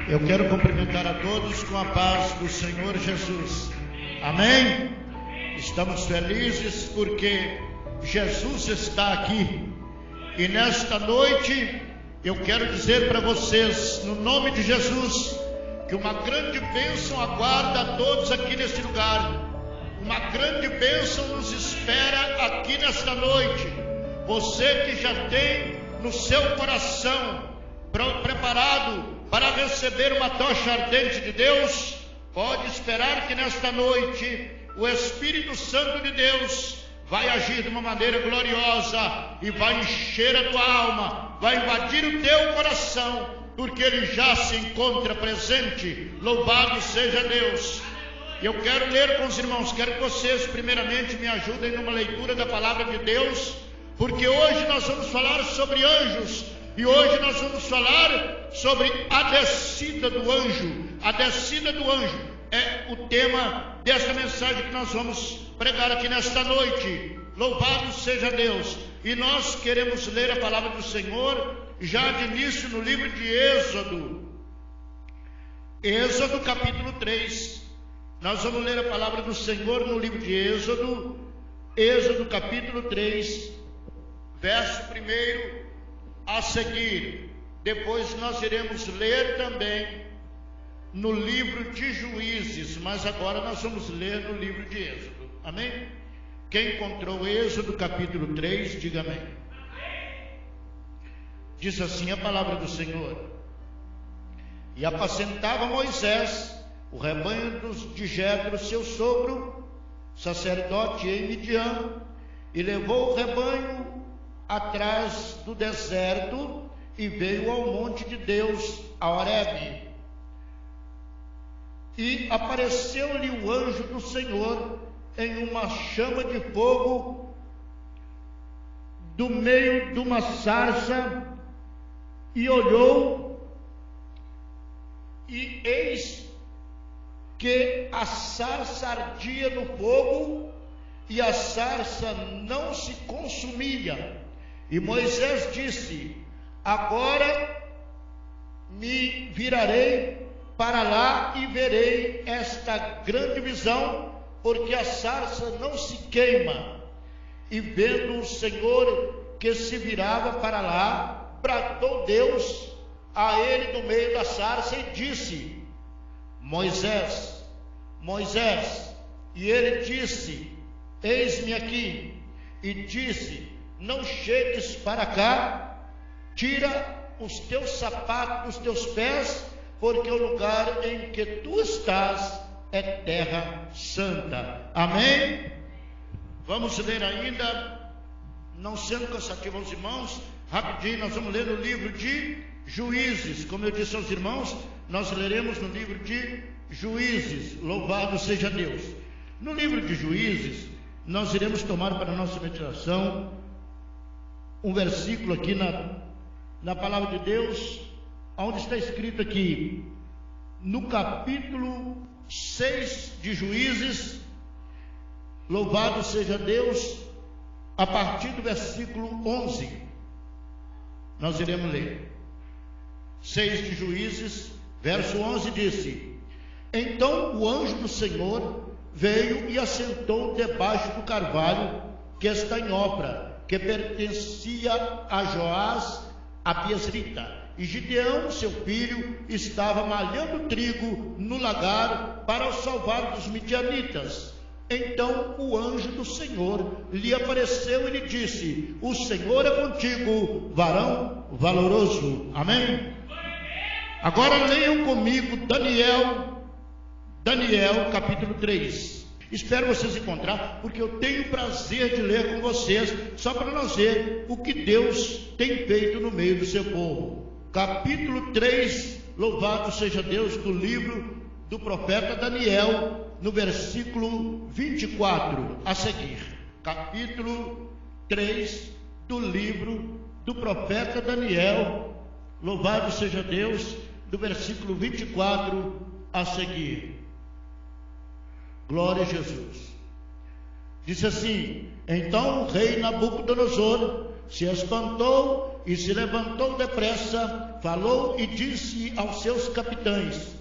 Eu quero cumprimentar a todos com a paz do Senhor Jesus. Amém? Estamos felizes porque Jesus está aqui. E nesta noite eu quero dizer para vocês, no nome de Jesus, que uma grande bênção aguarda a todos aqui neste lugar. Uma grande bênção nos espera aqui nesta noite. Você que já tem no seu coração preparado para receber uma tocha ardente de Deus, pode esperar que nesta noite o Espírito Santo de Deus vai agir de uma maneira gloriosa e vai encher a tua alma, vai invadir o teu coração, porque Ele já se encontra presente. Louvado seja Deus. Eu quero ler com os irmãos, quero que vocês primeiramente me ajudem numa leitura da palavra de Deus, porque hoje nós vamos falar sobre anjos, e hoje nós vamos falar sobre a descida do anjo. A descida do anjo é o tema desta mensagem que nós vamos pregar aqui nesta noite. Louvado seja Deus. E nós queremos ler a palavra do Senhor já de início no livro de Êxodo. Êxodo capítulo 3. Nós vamos ler a palavra do Senhor no livro de Êxodo. Êxodo capítulo 3, verso 1 a seguir. Depois nós iremos ler também no livro de Juízes, mas agora nós vamos ler no livro de Êxodo. Amém? Quem encontrou Êxodo capítulo 3, diga amém. Diz assim a palavra do Senhor: E apacentava Moisés o rebanho de Jetro, seu sogro, sacerdote em Midian, e levou o rebanho atrás do deserto e veio ao monte de Deus, a Horebe. E apareceu-lhe o anjo do Senhor em uma chama de fogo do meio de uma sarça, e olhou, e eis que a sarça ardia no fogo, e a sarça não se consumia. E Moisés disse: Agora me virarei para lá e verei esta grande visão, porque a sarça não se queima. E vendo o Senhor que se virava para lá, bradou Deus a ele do meio da sarça e disse: Moisés, Moisés. E ele disse: Eis-me aqui. E disse: Não chegues para cá, tira os teus sapatos dos teus pés, porque o lugar em que tu estás é terra santa. Amém? Vamos ler ainda, não sendo cansativo aos irmãos, rapidinho, nós vamos ler no livro de Juízes. Como eu disse aos irmãos, nós leremos no livro de Juízes. Louvado seja Deus. No livro de Juízes, nós iremos tomar para a nossa meditação um versículo aqui na palavra de Deus, onde está escrito aqui, no capítulo 6 de Juízes. Louvado seja Deus. A partir do versículo 11, nós iremos ler. 6 de Juízes, verso 11, disse: Então o anjo do Senhor veio e assentou debaixo do carvalho que está em obra, que pertencia a Joás, a Biesrita. E Gideão, seu filho, estava malhando trigo no lagar para o salvar dos midianitas. Então o anjo do Senhor lhe apareceu e lhe disse: O Senhor é contigo, varão valoroso. Amém? Agora leiam comigo Daniel capítulo 3. Espero vocês encontrar, porque eu tenho prazer de ler com vocês, só para nós ver o que Deus tem feito no meio do seu povo. Capítulo 3, louvado seja Deus, do livro do profeta Daniel, no versículo 24 a seguir. Capítulo 3 do livro do profeta Daniel, louvado seja Deus, do versículo 24 a seguir. Glória a Jesus. Diz assim: Então o rei Nabucodonosor se espantou e se levantou depressa falou e disse aos seus capitães: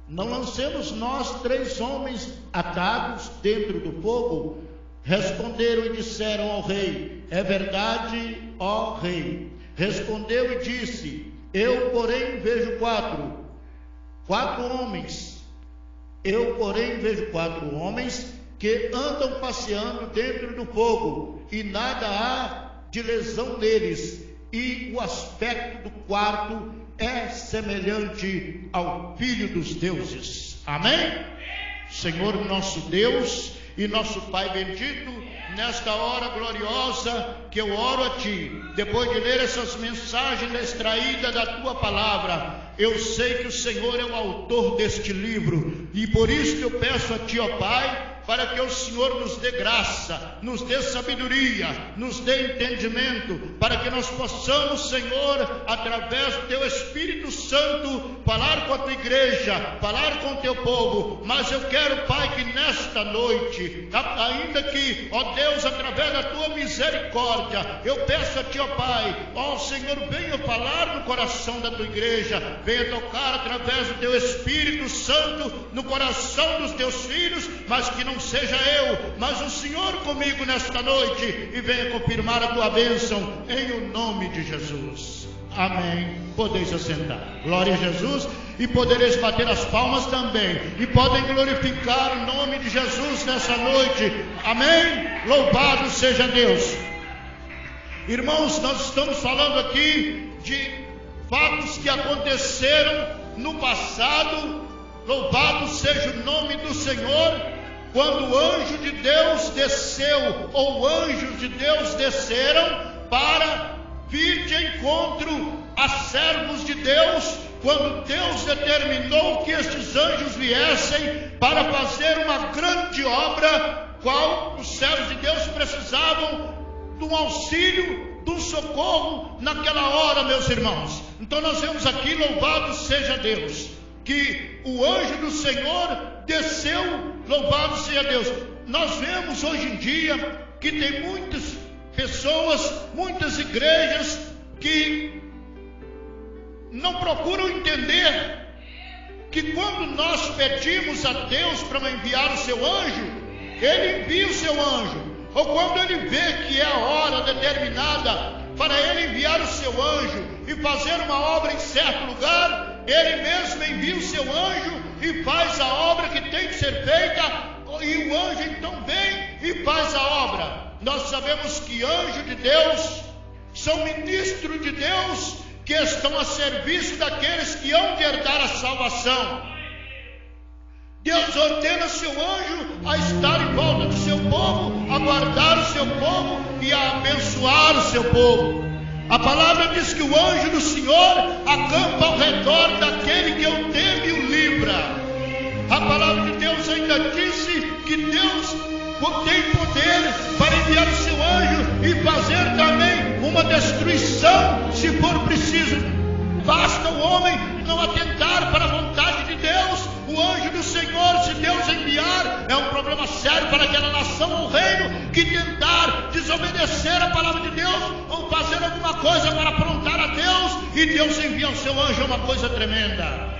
não lancemos nós 3 homens atados dentro do fogo? Responderam e disseram ao rei: é verdade, ó rei. Respondeu e disse: eu, porém, vejo 4 homens. Eu, porém, vejo 4 homens que andam passeando dentro do fogo, e nada há de lesão neles, e o aspecto do quarto é semelhante ao Filho dos deuses. Amém? Senhor nosso Deus e nosso Pai bendito, nesta hora gloriosa que eu oro a Ti, depois de ler essas mensagens extraídas da Tua palavra, eu sei que o Senhor é o autor deste livro, e por isso que eu peço a Ti, ó Pai, para que o Senhor nos dê graça, nos dê sabedoria, nos dê entendimento, para que nós possamos, Senhor, através do Teu Espírito Santo, falar com a Tua igreja, falar com o Teu povo. Mas eu quero, Pai, que nesta noite, ainda que, ó Deus, através da Tua misericórdia, eu peço a Ti, ó Pai, ó Senhor, venha falar no coração da Tua igreja, venha tocar através do Teu Espírito Santo no coração dos Teus filhos, mas que não seja eu, mas o Senhor comigo nesta noite, e venha confirmar a Tua bênção em o nome de Jesus. Amém. Podeis assentar. Glória a Jesus. E podereis bater as palmas também, e podem glorificar o nome de Jesus nessa noite. Amém. Louvado seja Deus. Irmãos, nós estamos falando aqui de fatos que aconteceram no passado. Louvado seja o nome do Senhor. Quando o anjo de Deus desceu, ou anjos de Deus desceram para vir de encontro a servos de Deus, quando Deus determinou que estes anjos viessem para fazer uma grande obra, qual os servos de Deus precisavam de um auxílio, de um socorro naquela hora, meus irmãos. Então nós vemos aqui, louvado seja Deus, que o anjo do Senhor desceu, louvado seja Deus. Nós vemos hoje em dia que tem muitas pessoas, muitas igrejas que não procuram entender que quando nós pedimos a Deus para enviar o seu anjo, Ele envia o seu anjo. Ou quando Ele vê que é a hora determinada para Ele enviar o seu anjo e fazer uma obra em certo lugar, Ele mesmo envia o seu anjo e faz a obra que tem que ser feita, e o anjo então vem e faz a obra. Nós sabemos que anjos de Deus são ministros de Deus, que estão a serviço daqueles que hão de herdar a salvação. Deus ordena seu anjo a estar em volta do seu povo, a guardar o seu povo e a abençoar o seu povo. A palavra diz que o anjo do Senhor acampa ao redor daquele que o teme e o livra. A palavra de Deus ainda disse que Deus tem poder para enviar o seu anjo e fazer também uma destruição, se for preciso. Basta o homem não atentar para a vontade de Deus. O anjo do Senhor, se Deus enviar, é um problema sério para aquela nação ou reino que tentar desobedecer a palavra de Deus ou fazer alguma coisa para aprontar a Deus, e Deus envia o seu anjo, é uma coisa tremenda.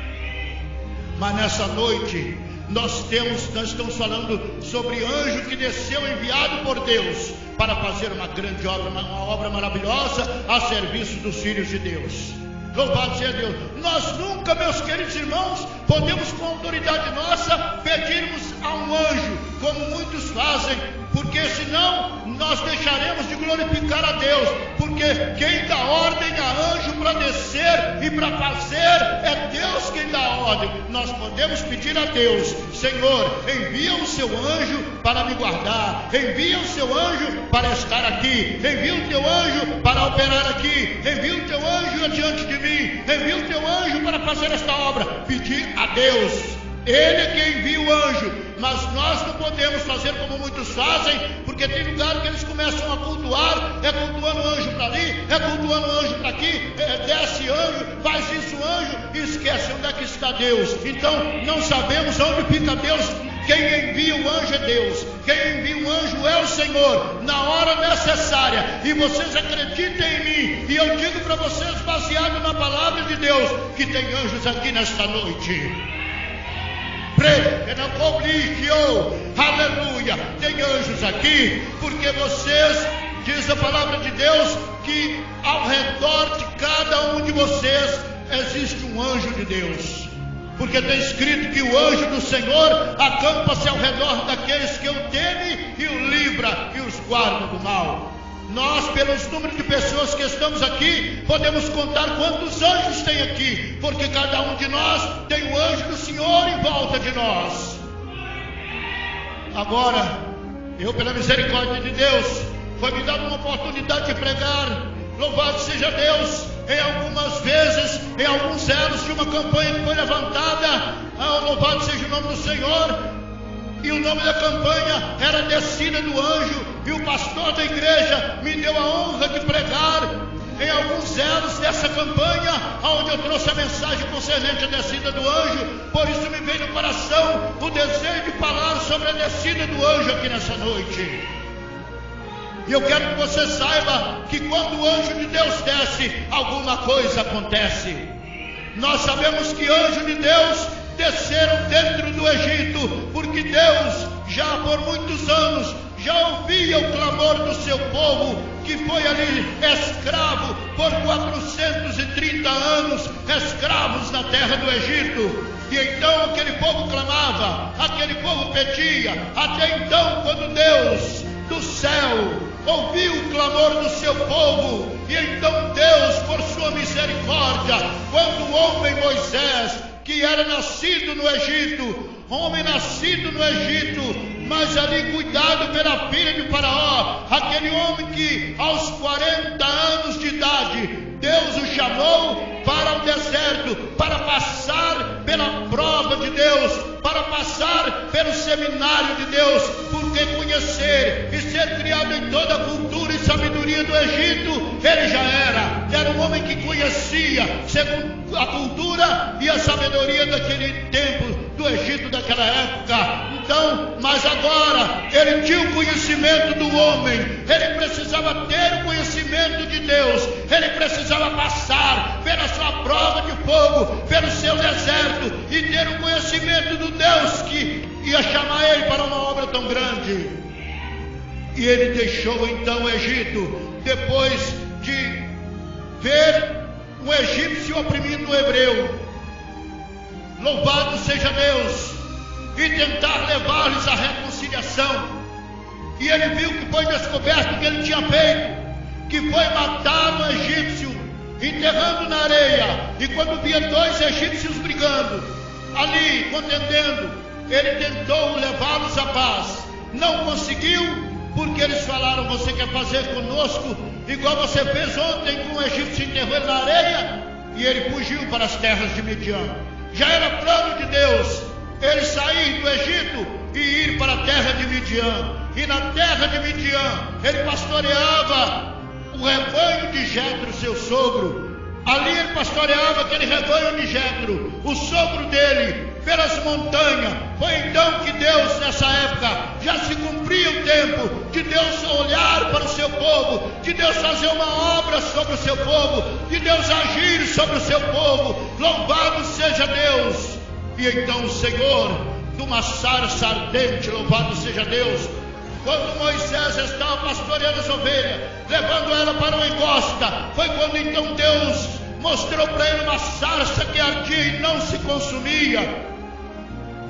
Mas nessa noite nós estamos falando sobre anjo que desceu enviado por Deus para fazer uma grande obra, uma obra maravilhosa a serviço dos filhos de Deus. Louvado seja Deus. Nós nunca, meus queridos irmãos, podemos com autoridade nossa pedirmos a um anjo, como muitos fazem, porque senão nós deixaremos de glorificar a Deus, porque quem dá ordem a anjo para descer e para fazer é Deus quem dá a ordem. Nós podemos pedir a Deus: Senhor, envia o seu anjo para me guardar, envia o seu anjo para estar aqui, envia o teu anjo para operar aqui, envia o teu anjo adiante de mim, envia o teu anjo para fazer esta obra. Pedir a Deus. Ele é quem envia o anjo, mas nós não podemos fazer como muitos fazem, porque tem lugar que eles começam a cultuar, é cultuando o anjo para ali, é cultuando o anjo para aqui, desce anjo, faz isso anjo, e esquece onde é que está Deus. Então não sabemos onde fica Deus Quem envia o anjo é Deus. Quem envia o anjo é o Senhor, na hora necessária. E vocês acreditem em mim. E eu digo para vocês, baseado na palavra de Deus, que tem anjos aqui nesta noite. Aleluia. Tem anjos aqui, porque vocês, diz a palavra de Deus, que ao redor de cada um de vocês existe um anjo de Deus. Porque está escrito que o anjo do Senhor acampa-se ao redor daqueles que o temem e o livra e os guarda do mal. Nós, pelos números de pessoas que estamos aqui, podemos contar quantos anjos tem aqui, porque cada um de nós tem o anjo do Senhor em volta de nós. Agora, eu, pela misericórdia de Deus, foi me dada uma oportunidade de pregar. Louvado seja Deus. Em algumas vezes, em alguns elos de uma campanha que foi levantada, louvado seja o nome do Senhor, e o nome da campanha era Descida do Anjo, e o pastor da igreja me deu a honra de pregar em alguns elos dessa campanha, onde eu trouxe a mensagem concernente à descida do anjo. Por isso me veio no coração o desejo de falar sobre a descida do anjo aqui nessa noite. E eu quero que você saiba que quando o anjo de Deus desce, alguma coisa acontece. Nós sabemos que anjos de Deus desceram dentro do Egito, porque Deus já por muitos anos já ouvia o clamor do seu povo, que foi ali escravo por 430 anos, escravos na terra do Egito. E então aquele povo clamava, aquele povo pedia, até então quando Deus do céu ouviu o clamor do seu povo, e então Deus, por sua misericórdia, quando o homem Moisés, que era nascido no Egito, homem nascido no Egito, mas ali cuidado pela filha de Faraó, aquele homem que aos 40 anos de idade, Deus o chamou para o deserto, para passar pela prova de Deus, para passar pelo seminário de Deus, porque conhecer e ser criado em toda a cultura e sabedoria do Egito, ele já era um homem que conhecia segundo a cultura e a sabedoria daquele tempo, do Egito daquela época. Então, mas agora, ele tinha o conhecimento do homem, ele precisava ter o conhecimento de Deus, ele precisava passar pela sua prova de fogo, pelo seu deserto, e ter o conhecimento do Deus que ia chamar ele para uma obra tão grande. E ele deixou então o Egito, depois de ver um egípcio oprimindo o hebreu, louvado seja Deus, e tentar levar-lhes a reconciliação. E ele viu que foi descoberto o que ele tinha feito, que foi matar um egípcio, enterrando na areia. E quando via dois egípcios brigando, ali, contendendo, ele tentou levá-los à paz. Não conseguiu, porque eles falaram: você quer fazer conosco igual você fez ontem com o egípcio, enterrou ele na areia? E ele fugiu para as terras de Midian. Já era plano de Deus ele sair do Egito e ir para a terra de Midian. E na terra de Midian ele pastoreava o rebanho de Jetro, seu sogro. Ali ele pastoreava aquele rebanho de Jetro, o sogro dele, pelas montanhas. Foi então que Deus, nessa época, já se cumpria o tempo de Deus olhar para o seu povo, de Deus fazer uma obra sobre o seu povo, de Deus agir sobre o seu povo. Louvado seja Deus! E então o Senhor, de uma sarça ardente, louvado seja Deus, quando Moisés estava pastoreando as ovelhas, levando ela para uma encosta, foi quando então Deus mostrou para ele uma sarça que ardia e não se consumia.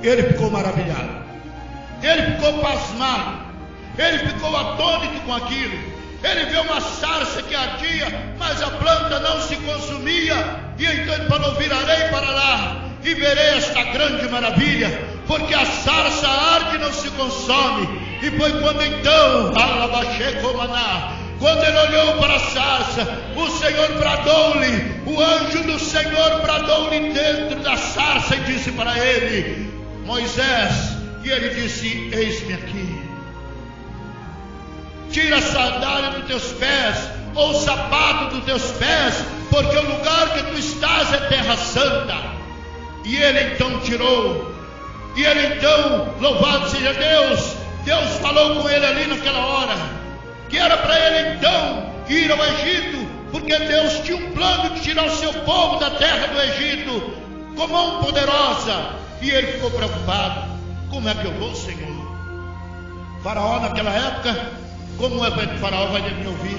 Ele ficou maravilhado, ele ficou pasmado, ele ficou atônito com aquilo. Ele viu uma sarça que ardia, mas a planta não se consumia. E então ele falou: virarei para lá e verei esta grande maravilha, porque a sarça arde e não se consome. E foi quando então, quando ele olhou para a sarça, o Senhor bradou-lhe, o anjo do Senhor bradou-lhe dentro da sarça e disse para ele: Moisés. E ele disse: eis-me aqui. Tira a sandália dos teus pés, ou o sapato dos teus pés, porque o lugar que tu estás é terra santa. E ele então tirou E ele então, louvado seja Deus, Deus falou com ele ali naquela hora, que era para ele então ir ao Egito, porque Deus tinha um plano de tirar o seu povo da terra do Egito, com mão poderosa. E ele ficou preocupado: como é que eu vou, Senhor? Faraó naquela época, como é que Faraó vai me ouvir?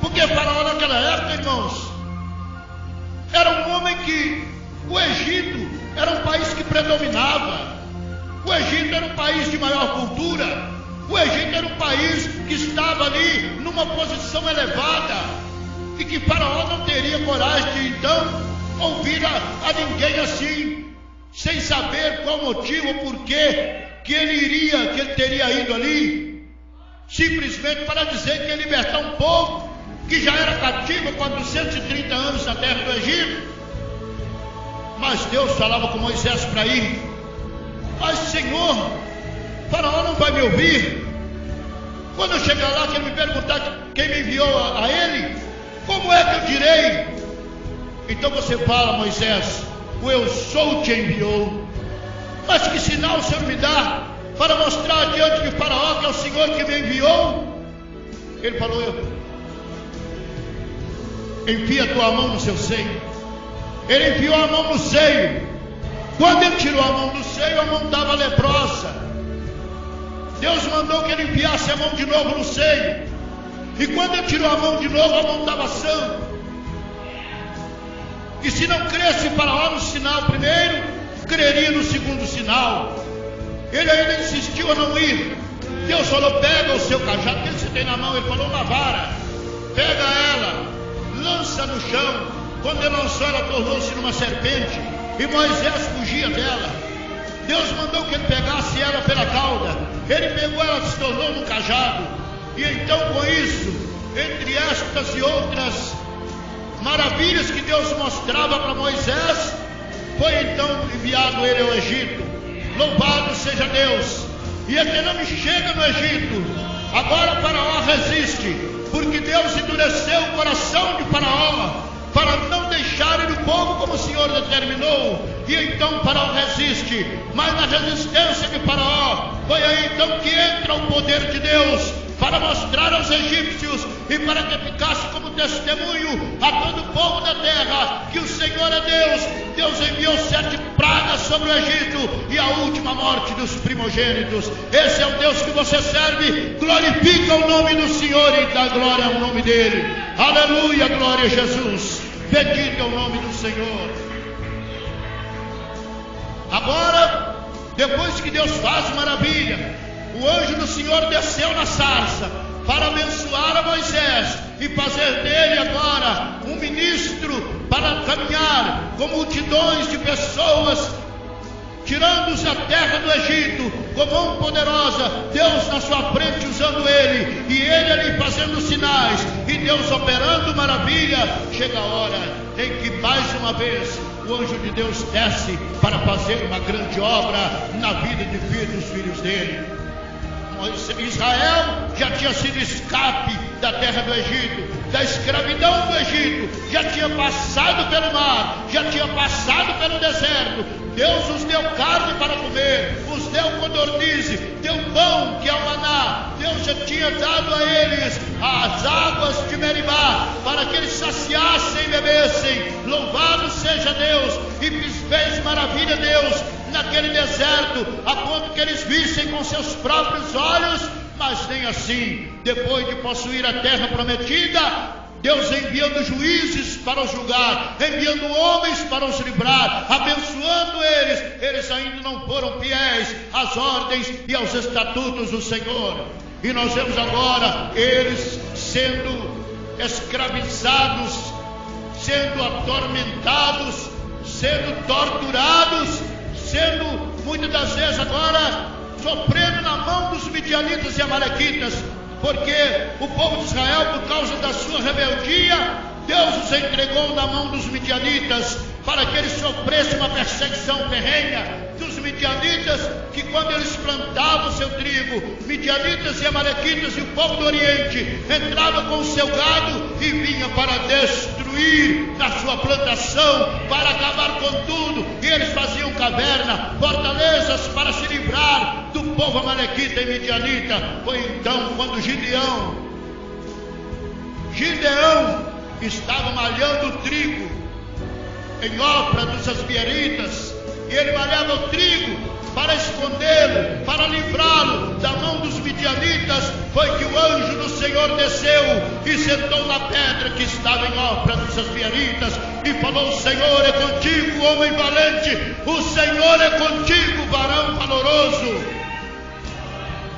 Porque Faraó naquela época, irmãos, era um homem que o Egito era um país que predominava. O Egito era um país de maior cultura. O Egito era um país que estava ali numa posição elevada, e que Faraó não teria coragem de então ouvir a ninguém assim, sem saber qual motivo ou porquê que ele teria ido ali, simplesmente para dizer que ia libertar um povo que já era cativo há 430 anos na terra do Egito. Mas Deus falava com Moisés para ir. Mas Senhor, Faraó não vai me ouvir. Quando eu chegar lá, que ele me perguntar quem me enviou a ele, como é que eu direi? Então você fala: Moisés, o eu sou te enviou. Mas que sinal o Senhor me dá para mostrar diante de Faraó que é o Senhor que me enviou? Ele falou: enfia a tua mão no seu seio. Ele enfiou a mão no seio. Quando ele tirou a mão do seio, a mão estava leprosa. Deus mandou que ele enfiasse a mão de novo no seio. E quando ele tirou a mão de novo, a mão estava sã. E se não cresce Faraó no sinal primeiro, creria no segundo sinal. Ele ainda insistiu a não ir. Deus falou: pega o seu cajado, que você tem na mão. Ele falou: uma vara. Pega ela, lança no chão. Quando ele lançou, ela tornou-se numa serpente, e Moisés fugia dela. Deus mandou que ele pegasse ela pela cauda. Ele pegou ela, se tornou num cajado. E então, com isso, entre estas e outras maravilhas que Deus mostrava para Moisés, foi então enviado ele ao Egito. Louvado seja Deus. E ele não chega no Egito. Agora Faraó resiste, porque Deus endureceu o coração de Faraó para não deixar ele o povo como o Senhor determinou. E então Faraó resiste. Mas na resistência de Faraó, foi aí então que entra o poder de Deus para mostrar aos egípcios e para que ficasse como testemunho a todo o povo da terra que o Senhor é Deus. Deus enviou 7 pragas sobre o Egito e a última morte dos primogênitos. Esse é o Deus que você serve. Glorifica o nome do Senhor e dá glória ao nome dele. Aleluia, glória a Jesus. Bendito é o nome do Senhor. Agora, depois que Deus faz maravilha, o anjo do Senhor desceu na sarça para abençoar a Moisés e fazer dele agora um ministro para caminhar com multidões de pessoas, tirando-os da terra do Egito com mão poderosa. Deus na sua frente usando ele, e ele ali fazendo sinais, e Deus operando maravilha. Chega a hora em que mais uma vez o anjo de Deus desce para fazer uma grande obra na vida dos filhos dele. Israel já tinha sido escape da terra do Egito, da escravidão do Egito, já tinha passado pelo mar, já tinha passado pelo deserto. Deus os deu carne para comer, os deu codornize, deu pão, que é o maná. Deus já tinha dado a eles as águas de Meribá, para que eles saciassem e bebessem. Louvado seja Deus. E fez maravilha Deus naquele deserto, a ponto que eles vissem com seus próprios olhos. Mas nem assim, depois de possuir a terra prometida, Deus enviando juízes para os julgar, enviando homens para os livrar, abençoando eles ainda não foram fiéis às ordens e aos estatutos do Senhor. E nós vemos agora eles sendo escravizados, sendo atormentados, sendo torturados, sendo muitas das vezes agora sofrendo na mão dos midianitas e amalequitas, porque o povo de Israel, por causa da sua rebeldia, Deus os entregou na mão dos midianitas, para que eles sofressem uma perseguição terrena dos midianitas, que quando eles plantavam seu trigo, midianitas e amalequitas e o povo do Oriente entravam com o seu gado e vinha para destruir a sua plantação, para acabar com tudo. E eles faziam caverna, fortalezas para povo amalequita e midianita. Foi então quando Gideão estava malhando trigo em Ofra dos Asbieritas, e ele malhava o trigo para escondê-lo, para livrá-lo da mão dos midianitas. Foi que o anjo do Senhor desceu e sentou na pedra que estava em Ofra dos Asbieritas e falou: o Senhor é contigo, homem valente, o Senhor é contigo, varão valoroso.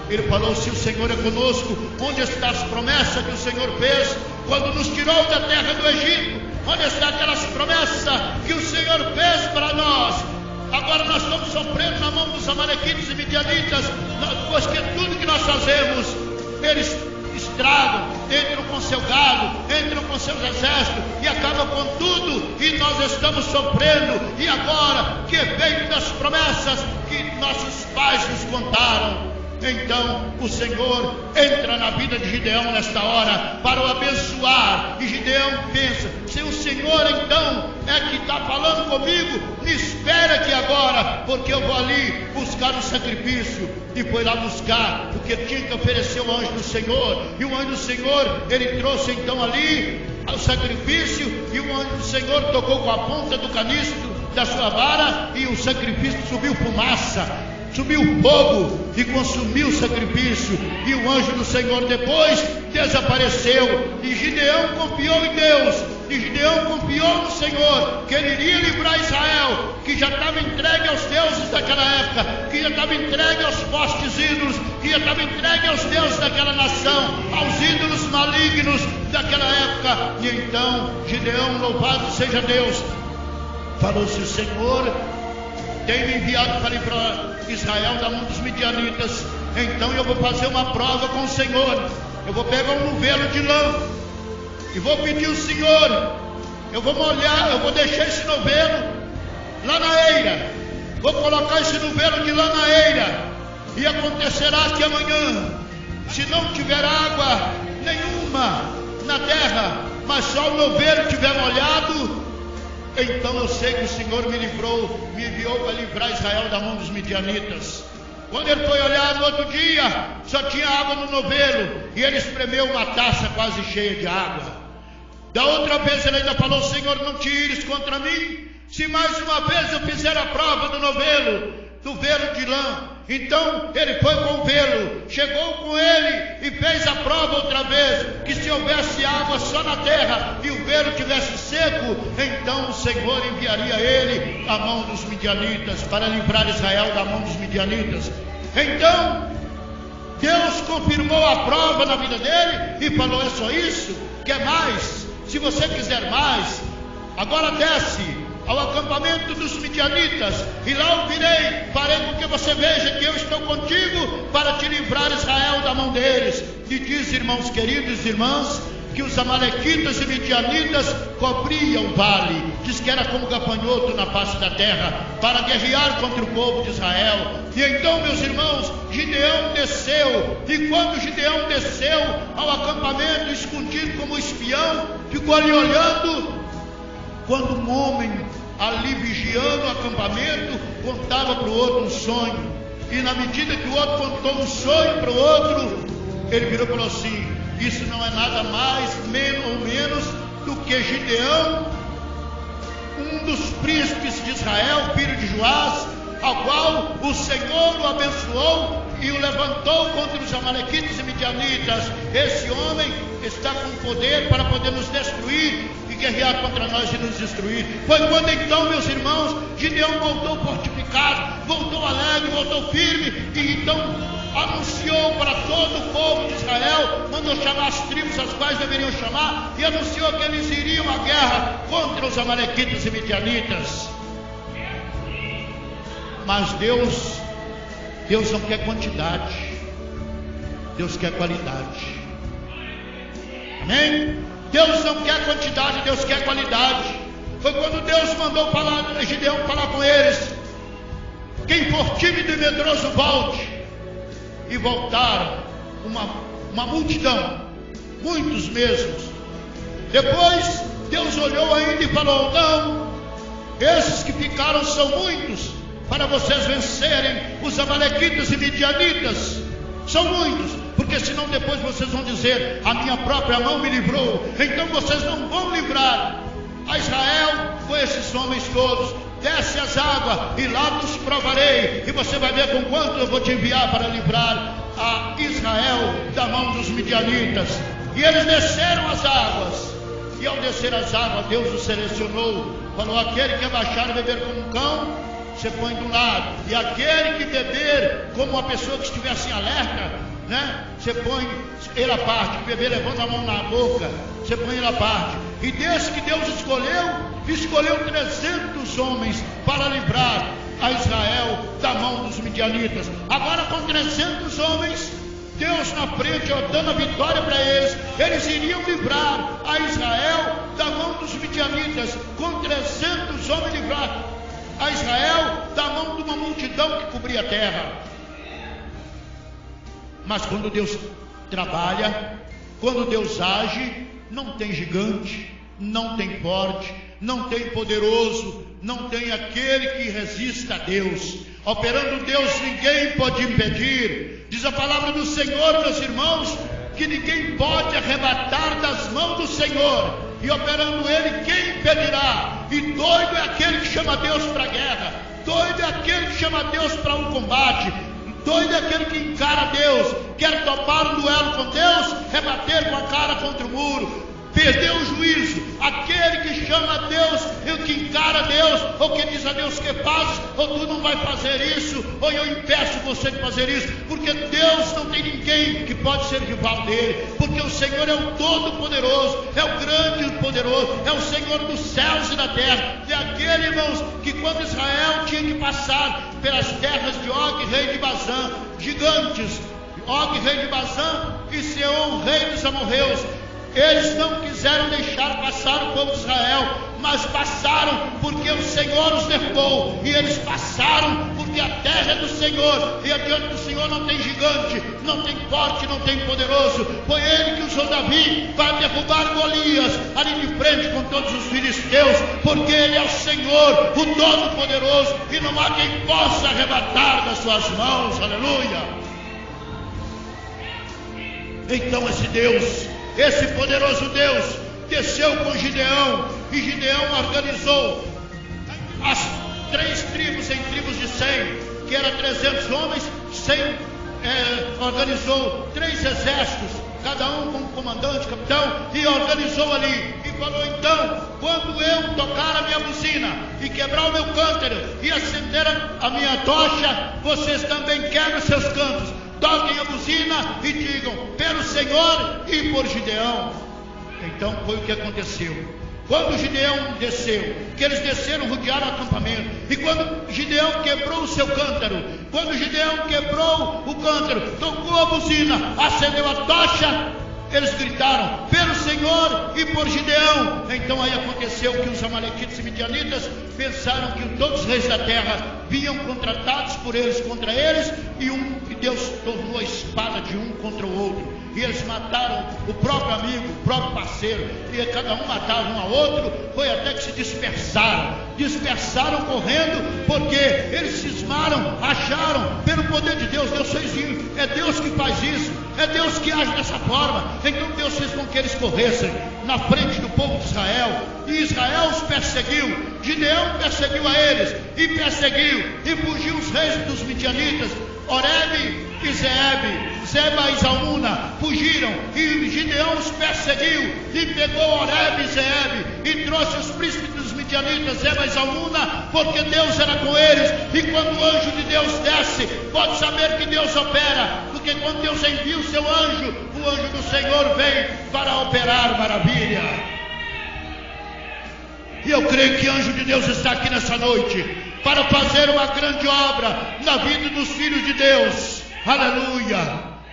Ele falou: se o Senhor é conosco, onde estão as promessas que o Senhor fez quando nos tirou da terra do Egito? Onde estão aquelas promessas que o Senhor fez para nós? Agora nós estamos sofrendo na mão dos amalequitas e midianitas, pois que tudo que nós fazemos, eles estragam, entram com seu gado, entram com seus exércitos e acabam com tudo, e nós estamos sofrendo. E agora, que efeito das promessas que nossos pais nos contaram? Então o Senhor entra na vida de Gideão nesta hora para o abençoar. E Gideão pensa: se o Senhor então é que está falando comigo, me espera aqui agora, porque eu vou ali buscar o sacrifício. E foi lá buscar, porque tinha que oferecer o anjo do Senhor. E o anjo do Senhor, ele trouxe então ali o sacrifício, e o anjo do Senhor tocou com a ponta do caniço da sua vara, e o sacrifício subiu fumaça, subiu fogo e consumiu o sacrifício. E o anjo do Senhor depois desapareceu. E Gideão confiou em Deus, e Gideão confiou no Senhor, que ele iria livrar Israel, que já estava entregue aos deuses daquela época, que já estava entregue aos postes ídolos, que já estava entregue aos deuses daquela nação, aos ídolos malignos daquela época. E então Gideão, louvado seja Deus, falou: se o Senhor tem me enviado para livrar Israel da mão dos midianitas, então eu vou fazer uma prova com o Senhor. Eu vou pegar um novelo de lã e vou pedir ao Senhor, eu vou molhar, eu vou deixar esse novelo lá na eira, vou colocar esse novelo de lã na eira, e acontecerá que amanhã, se não tiver água nenhuma na terra, mas só o novelo estiver molhado, então eu sei que o Senhor me livrou, me enviou para livrar Israel da mão dos midianitas. Quando ele foi olhar no outro dia, só tinha água no novelo, e ele espremeu uma taça quase cheia de água. Da outra vez ele ainda falou: Senhor, não te ires contra mim, se mais uma vez eu fizer a prova do novelo, do velo de lã. Então ele foi com o velo, chegou com ele e fez a prova outra vez, que se houvesse água só na terra e o velo tivesse seco, então o Senhor enviaria ele à mão dos midianitas, para livrar Israel da mão dos midianitas. Então Deus confirmou a prova na vida dele e falou: é só isso? Quer mais? Se você quiser mais, agora desce ao acampamento dos midianitas, e lá eu virei, farei com que você veja que eu estou contigo para te livrar Israel da mão deles. E diz, irmãos queridos e irmãs, que os amalequitas e midianitas cobriam o vale, diz que era como gafanhoto na face da terra, para guerrear contra o povo de Israel. E então, meus irmãos, Gideão desceu, e quando Gideão desceu ao acampamento, escondido como espião, ficou ali olhando, quando um homem ali vigiando o acampamento contava para o outro um sonho, e na medida que o outro contou um sonho para o outro, ele virou e falou assim: isso não é nada mais ou menos do que Gideão, um dos príncipes de Israel, filho de Joás, ao qual o Senhor o abençoou e o levantou contra os amalequitas e midianitas. Esse homem está com poder para poder nos destruir e guerrear contra nós e nos destruir. Foi quando então, meus irmãos, Gideão voltou fortificado, voltou alegre, voltou firme, e então anunciou para todo o povo de Israel, mandou chamar as tribos as quais deveriam chamar, e anunciou que eles iriam à guerra contra os amalequitas e midianitas. Mas Deus não quer quantidade, Deus quer qualidade. Amém? Deus não quer quantidade, Deus quer qualidade. Foi quando Deus mandou Gideão falar com eles: quem for tímido e medroso, volte. E voltaram uma multidão, muitos mesmos. Depois Deus olhou ainda e falou: não, esses que ficaram são muitos, para vocês vencerem os amalequitas e midianitas. São muitos, porque senão depois vocês vão dizer: a minha própria mão me livrou. Então vocês não vão livrar a Israel com esses homens todos. Desce as águas e lá nos provarei, e você vai ver com quanto eu vou te enviar para livrar a Israel da mão dos midianitas. E eles desceram as águas, e ao descer as águas, Deus os selecionou. Falou: aquele que abaixar e beber como um cão, você põe do lado, e aquele que beber como uma pessoa que estivesse em alerta, né? Você põe ele à parte. Beber levando a mão na boca, você põe ele à parte. E desde que Deus escolheu 300 homens para livrar a Israel da mão dos midianitas. Agora, com 300 homens, Deus na frente, dando a vitória para eles iriam livrar a Israel da mão dos midianitas. Com 300 homens, livrar a Israel da mão de uma multidão que cobria a terra. Mas quando Deus trabalha, quando Deus age, não tem gigante, não tem forte, não tem poderoso, não tem aquele que resista a Deus. Operando Deus, ninguém pode impedir. Diz a palavra do Senhor, meus irmãos, que ninguém pode arrebatar das mãos do Senhor. E operando Ele, quem impedirá? E doido é aquele que chama Deus para a guerra, doido é aquele que chama Deus para um combate, doido é aquele que encara Deus, quer topar um duelo com Deus, é bater com a cara contra o muro, perder o juízo. Aquele que chama a Deus, o que encara Deus, ou que diz a Deus: que fazes, ou tu não vai fazer isso, ou eu impeço você de fazer isso, porque Deus não tem ninguém que pode ser rival dele, porque o Senhor é o Todo-Poderoso, é o grande e poderoso, é o Senhor dos céus e da terra. É aquele, irmãos, que quando Israel tinha que passar pelas terras de Og, rei de Bazã, gigantes, Og, rei de Bazã, e Seom, rei dos amorreus, eles não quiseram deixar passar o povo de Israel, mas passaram porque o Senhor os derrubou. E eles passaram porque a terra é do Senhor, e adiante do Senhor não tem gigante, não tem forte, não tem poderoso. Foi Ele que usou Davi para derrubar Golias ali de frente com todos os filisteus, porque Ele é o Senhor, o Todo-Poderoso, e não há quem possa arrebatar das suas mãos. Aleluia! Então esse Deus, esse poderoso Deus, desceu com Gideão, e Gideão organizou as 3 tribos em tribos de 100, que era 300 homens, 100, organizou 3 exércitos, cada um com um comandante, capitão, e organizou ali, e falou: então, quando eu tocar a minha buzina, e quebrar o meu cântaro, e acender a minha tocha, vocês também quebram seus cantos, toquem a buzina e digam: pelo Senhor e por Gideão. Então foi o que aconteceu. Quando Gideão desceu, que eles desceram, rodearam o acampamento, e quando Gideão quebrou o seu cântaro, quando Gideão quebrou o cântaro, tocou a buzina, acendeu a tocha, eles gritaram: pelo Senhor e por Gideão. Então aí aconteceu que os amalequitas e midianitas pensaram que todos os reis da terra vinham contratados por eles contra eles, e Deus tornou a espada de um contra o outro, e eles mataram o próprio amigo, o próprio parceiro, e cada um matava um ao outro. Foi até que se dispersaram correndo, porque eles cismaram, acharam, pelo poder de Deus, Deus fez isso, é Deus que faz isso, é Deus que age dessa forma. Então Deus fez com que eles corressem na frente do povo de Israel, e Israel os perseguiu. Gideão perseguiu a eles, e perseguiu, e fugiu os reis dos midianitas, Oreb e Zeeb, Zeba e Zalmuna, fugiram, e Gideão os perseguiu, e pegou Oreb e Zeeb, e trouxe os príncipes dos midianitas, Zeba e Zalmuna, porque Deus era com eles. E quando o anjo de Deus desce, pode saber que Deus opera, porque quando Deus envia o seu anjo, o anjo do Senhor vem para operar maravilha. E eu creio que o anjo de Deus está aqui nessa noite para fazer uma grande obra na vida dos filhos de Deus. Aleluia!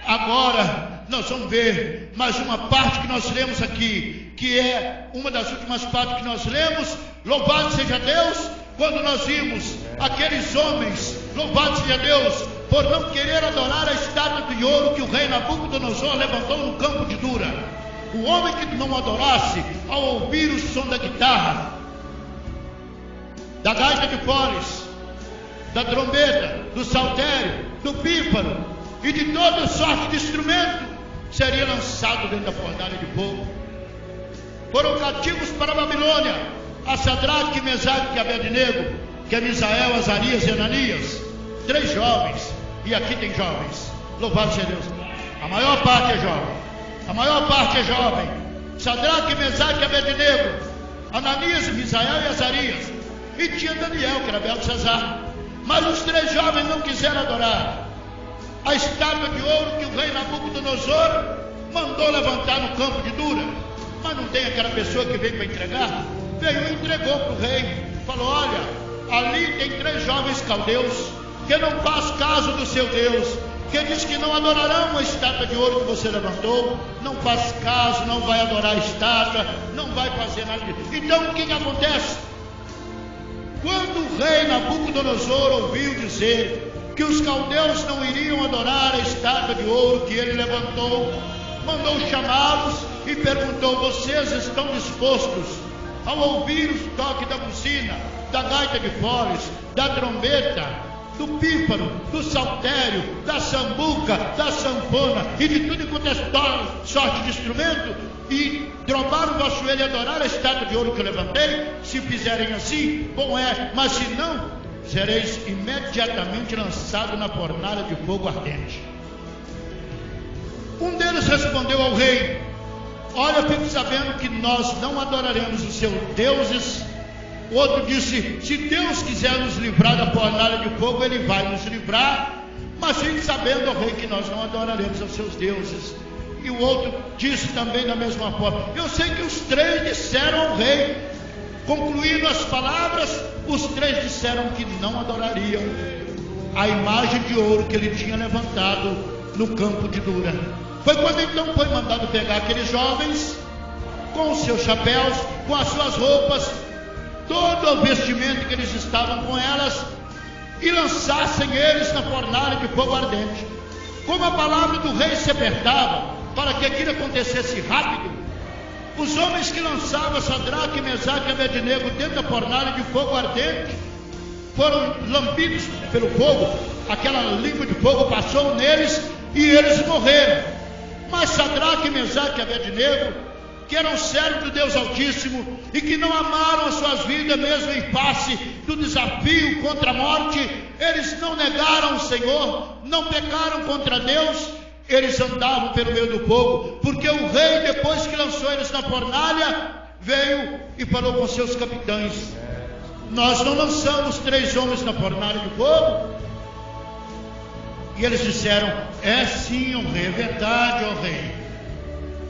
Agora nós vamos ver mais uma parte que nós lemos aqui, que é uma das últimas partes que nós lemos. Louvado seja Deus, quando nós vimos aqueles homens, louvado seja Deus, por não querer adorar a estátua de ouro que o rei Nabucodonosor levantou no campo de Dura. O homem que não adorasse ao ouvir o som da guitarra, da gaita de foles, da trombeta, do saltério, do pífaro e de toda sorte de instrumento, seria lançado dentro da fornalha de fogo. Foram cativos para a Babilônia a Sadraque, Mesaque e Abednego, que é Misael, Azarias e Ananias, 3 jovens, e aqui tem jovens, louvado seja Deus, a maior parte é jovem, a maior parte é jovem. Sadraque, Mesaque e Abednego, Ananias, Misael e Azarias, e tinha Daniel, que era Beltesazar. Mas os 3 jovens não quiseram adorar a estátua de ouro que o rei Nabucodonosor mandou levantar no campo de Dura. Mas não tem aquela pessoa que veio para entregar? Veio e entregou para o rei. Falou: olha, ali tem 3 jovens caldeus que não faz caso do seu Deus, que diz que não adorarão a estátua de ouro que você levantou, não faz caso, não vai adorar a estátua, não vai fazer nada disso. Então o que acontece? Quando o rei Nabucodonosor ouviu dizer que os caldeus não iriam adorar a estátua de ouro que ele levantou, mandou chamá-los e perguntou: vocês estão dispostos, ao ouvir o toque da buzina, da gaita de foles, da trombeta, do pífaro, do saltério, da sambuca, da sanfona e de tudo quanto é sorte de instrumento, e dobrar o vosso joelho e adorar a estátua de ouro que eu levantei? Se fizerem assim, bom é, mas se não, sereis imediatamente lançado na fornalha de fogo ardente. Um deles respondeu ao rei: olha, fique sabendo que nós não adoraremos os seus deuses. O outro disse: se Deus quiser nos livrar da fornalha de fogo, Ele vai nos livrar, mas fique sabendo, ó rei, que nós não adoraremos aos seus deuses. E o outro disse também da mesma forma. Eu sei que os 3 disseram ao rei, concluindo as palavras, os 3 disseram que não adorariam a imagem de ouro que ele tinha levantado no campo de Dura. Foi quando então foi mandado pegar aqueles jovens, com os seus chapéus, com as suas roupas, todo o vestimento que eles estavam com elas, e lançassem eles na fornalha de fogo ardente. Como a palavra do rei se apertava para que aquilo acontecesse rápido, os homens que lançavam Sadraque, Mesaque e Abednego dentro da fornalha de fogo ardente foram lambidos pelo fogo. Aquela língua de fogo passou neles e eles morreram. Mas Sadraque, Mesaque e Abednego, que eram servos do Deus Altíssimo e que não amaram as suas vidas mesmo em face do desafio contra a morte, eles não negaram o Senhor, não pecaram contra Deus, eles andavam pelo meio do fogo, porque o rei, depois que lançou eles na fornalha, veio e falou com seus capitães: nós não lançamos 3 homens na fornalha de fogo? E eles disseram: é sim, ó rei, é verdade, ó rei.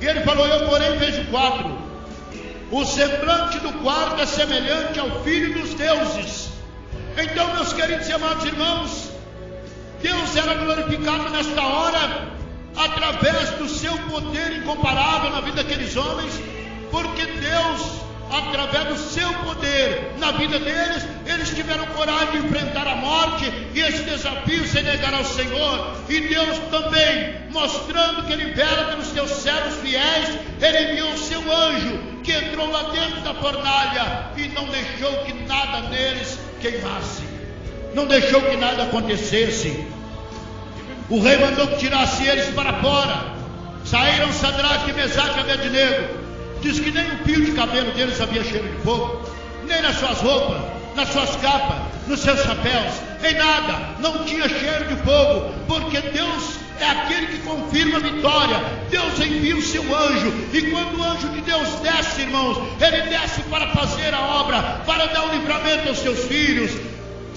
E ele falou: eu porém vejo 4. O semblante do quarto é semelhante ao Filho dos deuses. Então, meus queridos e amados irmãos, Deus era glorificado nesta hora através do seu poder incomparável na vida daqueles homens, porque Deus, através do seu poder na vida deles, eles tiveram coragem de enfrentar a morte e esse desafio sem negar ao Senhor. E Deus também, mostrando que Ele vela pelos seus servos fiéis, Ele enviou o seu anjo, que entrou lá dentro da fornalha e não deixou que nada neles queimasse, não deixou que nada acontecesse. O rei mandou que tirasse eles para fora. Saíram Sadraque, Mesaque e Abednego. Diz que nem o fio de cabelo deles havia cheiro de fogo, nem nas suas roupas, nas suas capas, nos seus chapéus, em nada, não tinha cheiro de fogo, porque Deus é aquele que confirma a vitória. Deus envia o seu anjo, e quando o anjo de Deus desce, irmãos, ele desce para fazer a obra, para dar o livramento aos seus filhos.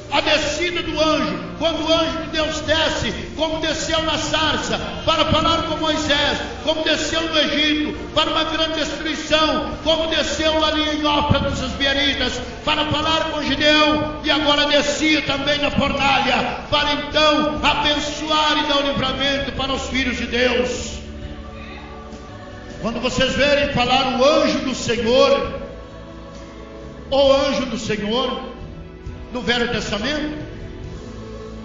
A descida do anjo, quando o anjo de Deus desce, como desceu na sarça para falar com Moisés, como desceu no Egito para uma grande destruição, como desceu ali em Ofra dos Asbieritas para falar com Gideão, e agora descia também na fornalha para então abençoar e dar o livramento para os filhos de Deus. Quando vocês verem falar o anjo do Senhor, o anjo do Senhor no Velho Testamento,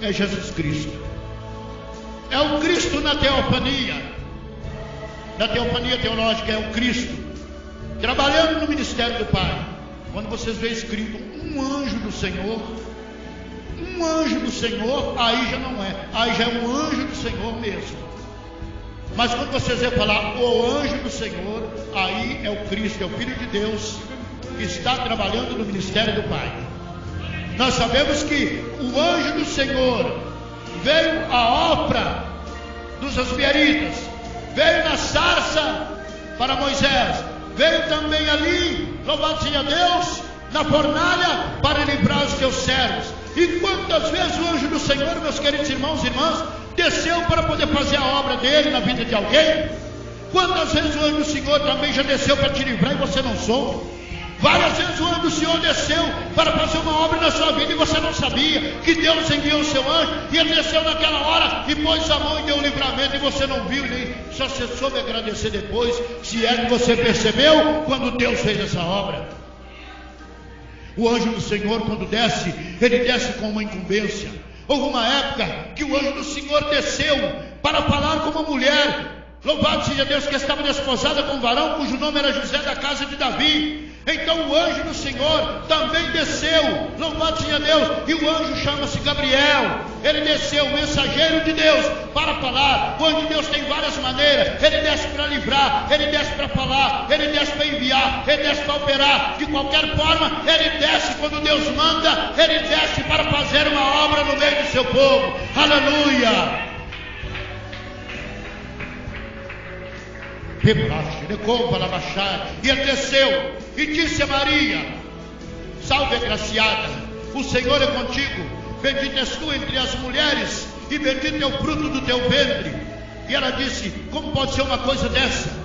é Jesus Cristo. É o Cristo na teofania teológica, é o Cristo trabalhando no ministério do Pai. Quando vocês veem escrito um anjo do Senhor, um anjo do Senhor, aí já não é, aí já é um anjo do Senhor mesmo. Mas quando você vai falar o anjo do Senhor, aí é o Cristo, é o Filho de Deus, que está trabalhando no ministério do Pai. Nós sabemos que o anjo do Senhor veio à obra dos asbieritas, veio na sarça para Moisés, veio também ali, louvado seja Deus, na fornalha para livrar os seus servos. E quantas vezes o anjo do Senhor, meus queridos irmãos e irmãs, desceu para poder fazer a obra dele na vida de alguém? Quantas vezes o anjo do Senhor também já desceu para te livrar e você não soube? Várias vezes o anjo do Senhor desceu para fazer uma obra na sua vida e você não sabia que Deus enviou o seu anjo, e ele desceu naquela hora e pôs a mão e deu um livramento, e você não viu, nem só você soube agradecer depois, se é que você percebeu quando Deus fez essa obra. O anjo do Senhor, quando desce, ele desce com uma incumbência. Houve uma época que o anjo do Senhor desceu para falar com uma mulher, louvado seja Deus, que estava desposada com um varão cujo nome era José, da casa de Davi. Então o anjo do Senhor também desceu, louvado seja Deus, e o anjo chama-se Gabriel. Ele desceu, mensageiro de Deus, para falar. O anjo de Deus tem várias maneiras. Ele desce para livrar, ele desce para falar, ele desce para enviar, ele desce para operar. De qualquer forma, ele desce quando Deus manda, ele desce para fazer uma obra no meio do seu povo. Aleluia! E ele desceu e disse a Maria: salve, agraciada, o Senhor é contigo, bendita és tu entre as mulheres, e bendito é o fruto do teu ventre. E ela disse: como pode ser uma coisa dessa?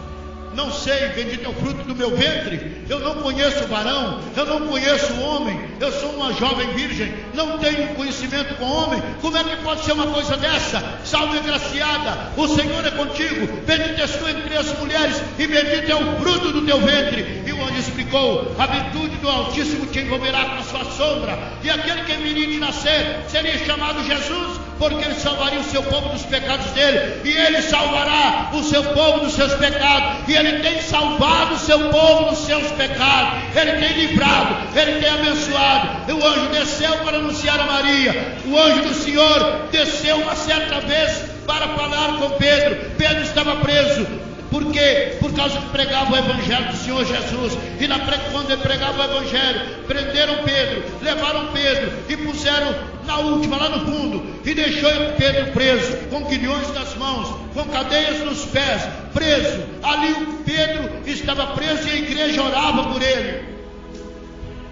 Não sei, bendito é o fruto do meu ventre. Eu não conheço o varão, eu não conheço o homem, eu sou uma jovem virgem, não tenho conhecimento com homem. Como é que pode ser uma coisa dessa? Salve, agraciada, o Senhor é contigo, bendita és tu entre as mulheres, e bendito é o fruto do teu ventre. E o anjo explicou: a virtude do Altíssimo te envolverá com a sua sombra, e aquele que viria de nascer seria chamado Jesus, porque ele salvaria o seu povo dos pecados dele, e ele salvará o seu povo dos seus pecados. E ele tem salvado o seu povo dos seus pecados, ele tem livrado, ele tem abençoado. O anjo desceu para anunciar a Maria. O anjo do Senhor desceu uma certa vez para falar com Pedro. Pedro estava preso. Por quê? Por causa que pregava o Evangelho do Senhor Jesus. E quando ele pregava o Evangelho, prenderam Pedro, levaram Pedro e puseram na última, lá no fundo, e deixou Pedro preso, com grilhões nas mãos, com cadeias nos pés, preso. Ali o Pedro estava preso e a igreja orava por ele.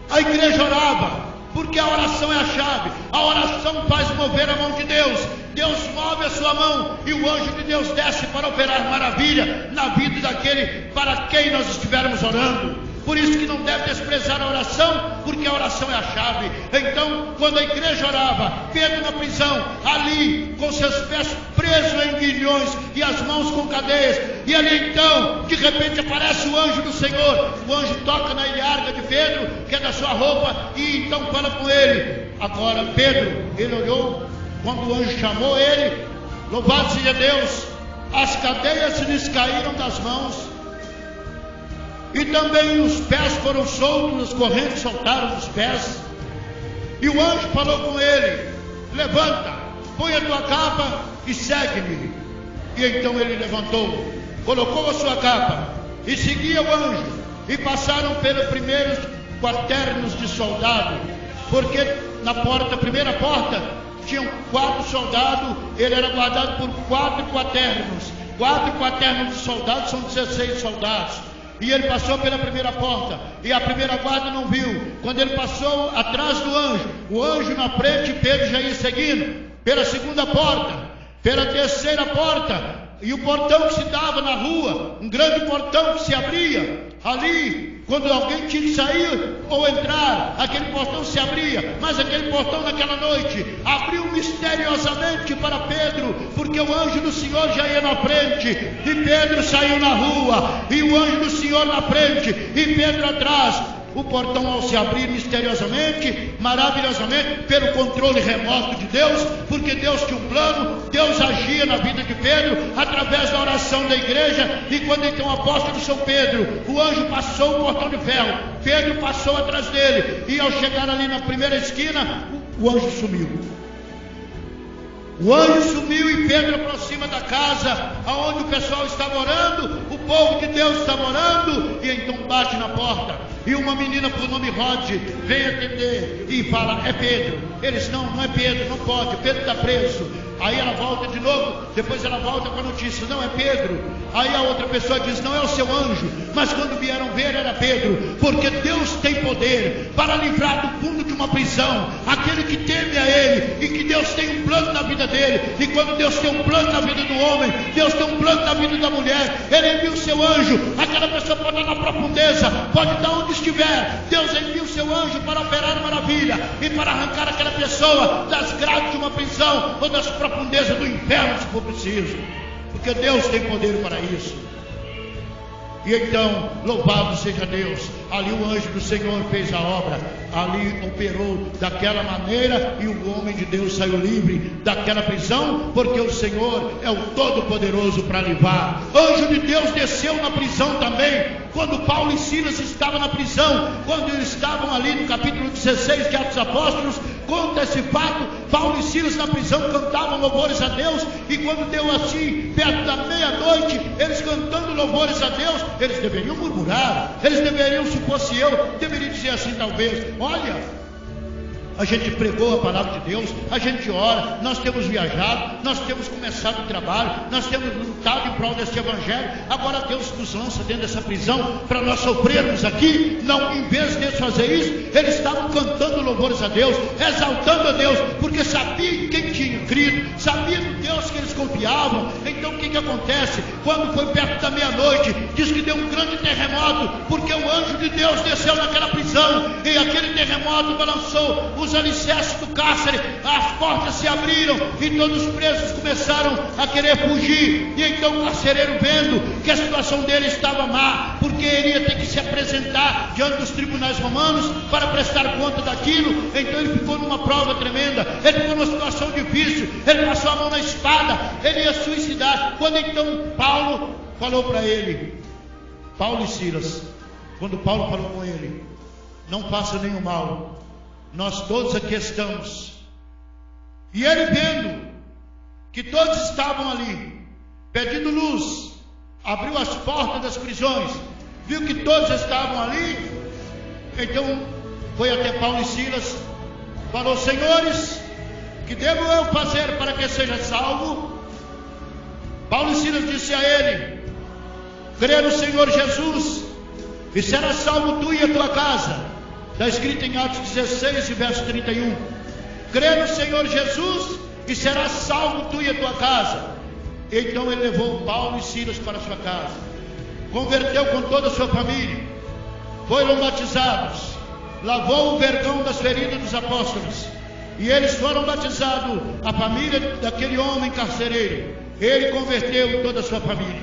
A igreja orava, porque a oração é a chave. A oração faz mover a mão de Deus. Deus move a sua mão e o anjo de Deus desce para operar maravilha na vida daquele para quem nós estivermos orando. Por isso que não deve desprezar a oração, porque a oração é a chave. Então, quando a igreja orava, Pedro na prisão, ali com seus pés presos em grilhões e as mãos com cadeias, e ali então, de repente aparece o anjo do Senhor. O anjo toca na ilharga de Pedro, que é da sua roupa, e então fala com ele. Agora Pedro, ele olhou, quando o anjo chamou ele, louvado seja Deus, as cadeias lhes caíram das mãos, e também os pés foram soltos, as correntes soltaram dos pés. E o anjo falou com ele: levanta, põe a tua capa e segue-me. E então ele levantou, colocou a sua capa e seguia o anjo. E passaram pelos primeiros quaternos de soldado, porque na porta, a primeira porta, tinham 4 soldados. Ele era guardado por 4 quaternos. 4 quaternos de soldados são 16 soldados. E ele passou pela primeira porta, e a primeira guarda não viu. Quando ele passou atrás do anjo, o anjo na frente, Pedro já ia seguindo. Pela segunda porta, pela terceira porta, e o portão que se dava na rua, um grande portão que se abria. Ali, quando alguém tinha que sair ou entrar, aquele portão se abria. Mas aquele portão naquela noite abriu misteriosamente para Pedro, porque o anjo do Senhor já ia na frente, e Pedro saiu na rua, e o anjo do Senhor na frente, e Pedro atrás. O portão, ao se abrir misteriosamente, maravilhosamente, pelo controle remoto de Deus, porque Deus tinha um plano, Deus agia na vida de Pedro, através da oração da igreja. E quando então o apóstolo São Pedro, o anjo passou o portão de ferro, Pedro passou atrás dele, e ao chegar ali na primeira esquina, o anjo sumiu. O anjo sumiu e Pedro aproxima da casa aonde o pessoal estava orando, o povo de Deus estava orando, e então bate na porta. E uma menina por nome Rod vem atender e fala: é Pedro. Eles: não é Pedro, não pode, Pedro está preso. Aí ela volta de novo, depois ela volta com a notícia: não é Pedro. Aí a outra pessoa diz: não é o seu anjo. Mas quando vieram ver, era Pedro. Porque Deus tem poder para livrar do fundo de uma prisão aquele que teme a Ele, e que Deus tem um plano na vida dele. E quando Deus tem um plano na vida do homem, Deus tem um plano na vida da mulher. Ele envia o seu anjo. Aquela pessoa pode estar na profundeza, pode estar onde estiver. Deus envia o seu anjo para operar maravilha e para arrancar aquela pessoa das grades de uma prisão ou das profundezas do inferno, se for preciso, porque Deus tem poder para isso. E então, louvado seja Deus, ali o anjo do Senhor fez a obra, ali operou daquela maneira, e o homem de Deus saiu livre daquela prisão, porque o Senhor é o Todo-Poderoso para livrar. Anjo de Deus desceu na prisão também, quando Paulo e Silas estavam na prisão, quando eles estavam ali no capítulo 16 de Atos dos Apóstolos, conta esse fato. Paulo e Silas na prisão cantavam louvores a Deus, e quando deu assim, perto da meia-noite, eles cantando louvores a Deus, eles deveriam murmurar, eles deveriam, se fosse eu, deveria dizer assim talvez: olha, a gente pregou a palavra de Deus, a gente ora, nós temos viajado, nós temos começado o trabalho, nós temos lutado em prol desse evangelho, agora Deus nos lança dentro dessa prisão para nós sofrermos aqui. Não, em vez de fazer isso, eles estavam cantando louvores a Deus, exaltando a Deus, porque sabiam em quem tinham crido, sabiam no Deus que eles confiavam. Então o que acontece? Quando foi perto da meia-noite, diz que deu um grande terremoto, porque o anjo de Deus desceu naquela prisão, e aquele terremoto balançou os alicerces do cárcere, as portas se abriram e todos os presos começaram a querer fugir. E então o carcereiro, vendo que a situação dele estava má, porque ele ia ter que se apresentar diante dos tribunais romanos para prestar conta daquilo, então ele ficou numa prova tremenda, ele ficou numa situação difícil, ele passou a mão na espada, ele ia suicidar. Quando então Paulo falou para ele, Paulo e Silas, quando Paulo falou com ele: não faça nenhum mal, nós todos aqui estamos. E ele, vendo que todos estavam ali pedindo luz, abriu as portas das prisões, viu que todos estavam ali, então foi até Paulo e Silas, falou: senhores, que devo eu fazer para que seja salvo? Paulo e Silas disse a ele: crê no Senhor Jesus e será salvo tu e a tua casa. Está escrito em Atos 16, verso 31. Crê no Senhor Jesus e serás salvo tu e a tua casa. Então ele levou Paulo e Silas para sua casa, converteu com toda a sua família, foram batizados, lavou o vergão das feridas dos apóstolos, e eles foram batizados, a família daquele homem carcereiro. Ele converteu toda a sua família,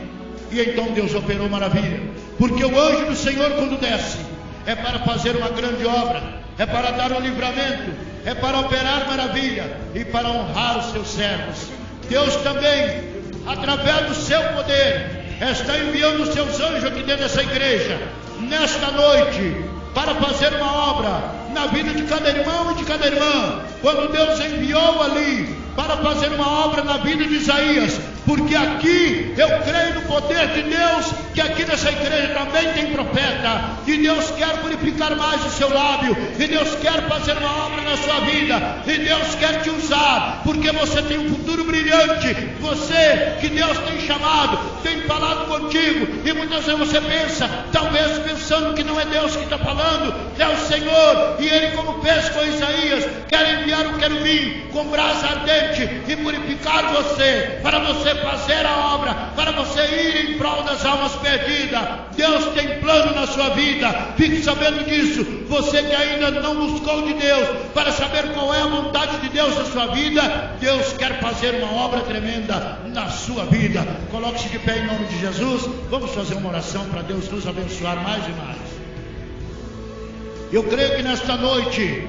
e então Deus operou maravilha, porque o anjo do Senhor, quando desce, é para fazer uma grande obra, é para dar um livramento, é para operar maravilha e para honrar os seus servos. Deus também, através do seu poder, está enviando os seus anjos aqui dentro dessa igreja, nesta noite, para fazer uma obra na vida de cada irmão e de cada irmã. Quando Deus enviou ali para fazer uma obra na vida de Isaías, porque aqui eu creio no poder de Deus, que aqui nessa igreja também tem profeta, e Deus quer purificar mais o seu lábio, e Deus quer fazer uma obra na sua vida, e Deus quer te usar, porque você tem um futuro brilhante, você que Deus tem chamado, tem falado contigo, e muitas vezes você pensa, talvez pensando que não é Deus que está falando, é o Senhor, e Ele, como fez com Isaías, quer enviar um querubim com brasa ardente e purificar você, para você fazer a obra, para você ir em prol das almas perdidas. Deus tem plano na sua vida, fique sabendo disso. Você que ainda não buscou de Deus para saber qual é a vontade de Deus na sua vida, Deus quer fazer uma obra tremenda na sua vida. Coloque-se de pé em nome de Jesus. Vamos fazer uma oração para Deus nos abençoar mais e mais. Eu creio que nesta noite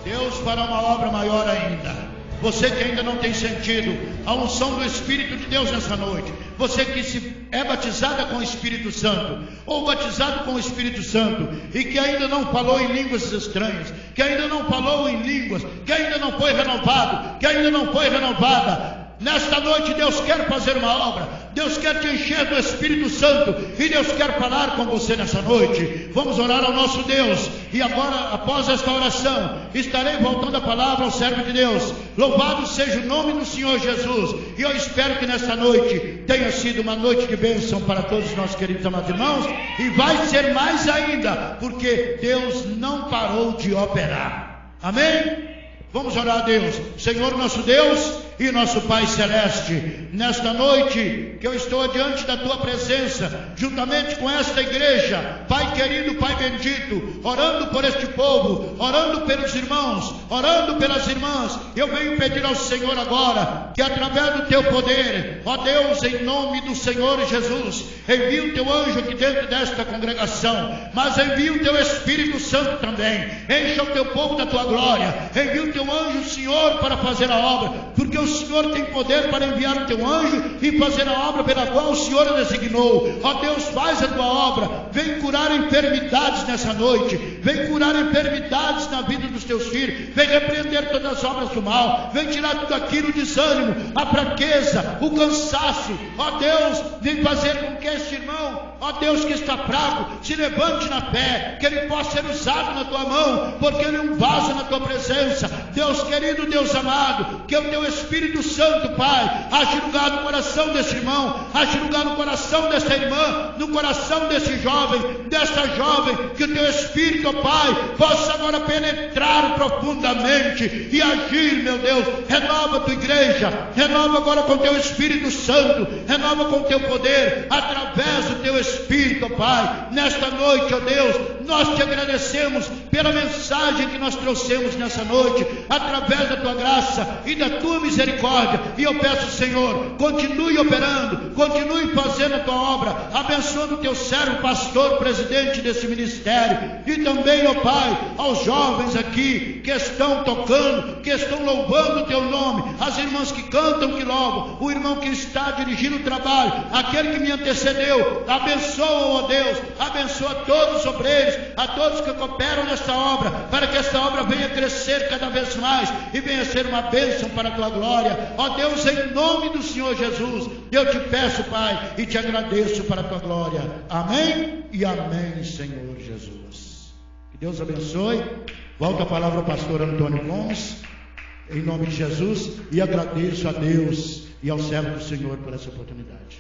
Deus fará uma obra maior ainda. Você que ainda não tem sentido a unção do Espírito de Deus nessa noite, você que é batizada com o Espírito Santo, ou batizado com o Espírito Santo, e que ainda não falou em línguas estranhas, que ainda não falou em línguas, que ainda não foi renovado, que ainda não foi renovada, nesta noite Deus quer fazer uma obra, Deus quer te encher do Espírito Santo, e Deus quer falar com você nessa noite. Vamos orar ao nosso Deus, e agora, após esta oração, estarei voltando a palavra ao servo de Deus. Louvado seja o nome do Senhor Jesus, e eu espero que nesta noite tenha sido uma noite de bênção para todos os nossos queridos amados irmãos, e vai ser mais ainda, porque Deus não parou de operar. Amém? Vamos orar a Deus. Senhor nosso Deus e nosso Pai Celeste, nesta noite que eu estou diante da Tua presença, juntamente com esta igreja, Pai querido, Pai bendito, orando por este povo, orando pelos irmãos, orando pelas irmãs, eu venho pedir ao Senhor agora, que através do Teu poder, ó Deus, em nome do Senhor Jesus, envie o Teu anjo aqui dentro desta congregação, mas envie o Teu Espírito Santo também, encha o Teu povo da Tua glória, envie o Teu anjo, Senhor, para fazer a obra, porque o Senhor tem poder para enviar o Teu anjo e fazer a obra pela qual o Senhor o designou. Ó Deus, faz a Tua obra, vem curar enfermidades nessa noite, vem curar enfermidades na vida dos Teus filhos, vem repreender todas as obras do mal, vem tirar tudo aquilo, o desânimo, a fraqueza, o cansaço. Ó Deus, vem fazer com que este irmão, ó Deus, que está fraco, se levante na fé, que ele possa ser usado na Tua mão, porque ele é um vaso na Tua presença. Deus querido, Deus amado, que o Teu Espírito Santo, Pai, age lugar no coração desse irmão, age lugar no coração dessa irmã, no coração desse jovem, dessa jovem, que o Teu Espírito, Pai, possa agora penetrar profundamente e agir, meu Deus. Renova a Tua igreja, renova agora com o Teu Espírito Santo, renova com o Teu poder, através do Teu Espírito, Pai. Nesta noite, ó Deus, nós Te agradecemos pela mensagem que nós trouxemos nessa noite, através da Tua graça e da Tua misericórdia, e eu peço, Senhor, continue operando, continue fazendo a Tua obra, abençoando o Teu servo, pastor, presidente desse ministério, e também, ó Pai, aos jovens aqui, que estão tocando, que estão louvando o Teu nome, as irmãs que cantam, que louvam, o irmão que está dirigindo o trabalho, aquele que me antecedeu, abençoa, ó Deus, abençoa todos os obreiros, a todos que cooperam nesta obra, para que esta obra venha crescer cada vez mais, e venha ser uma bênção para a Tua glória. Ó Deus, em nome do Senhor Jesus, eu Te peço, Pai, e Te agradeço para a Tua glória. Amém e amém, Senhor Jesus. Que Deus abençoe. Volta a palavra ao pastor Antônio Gomes, em nome de Jesus, e agradeço a Deus e ao servo do Senhor por essa oportunidade.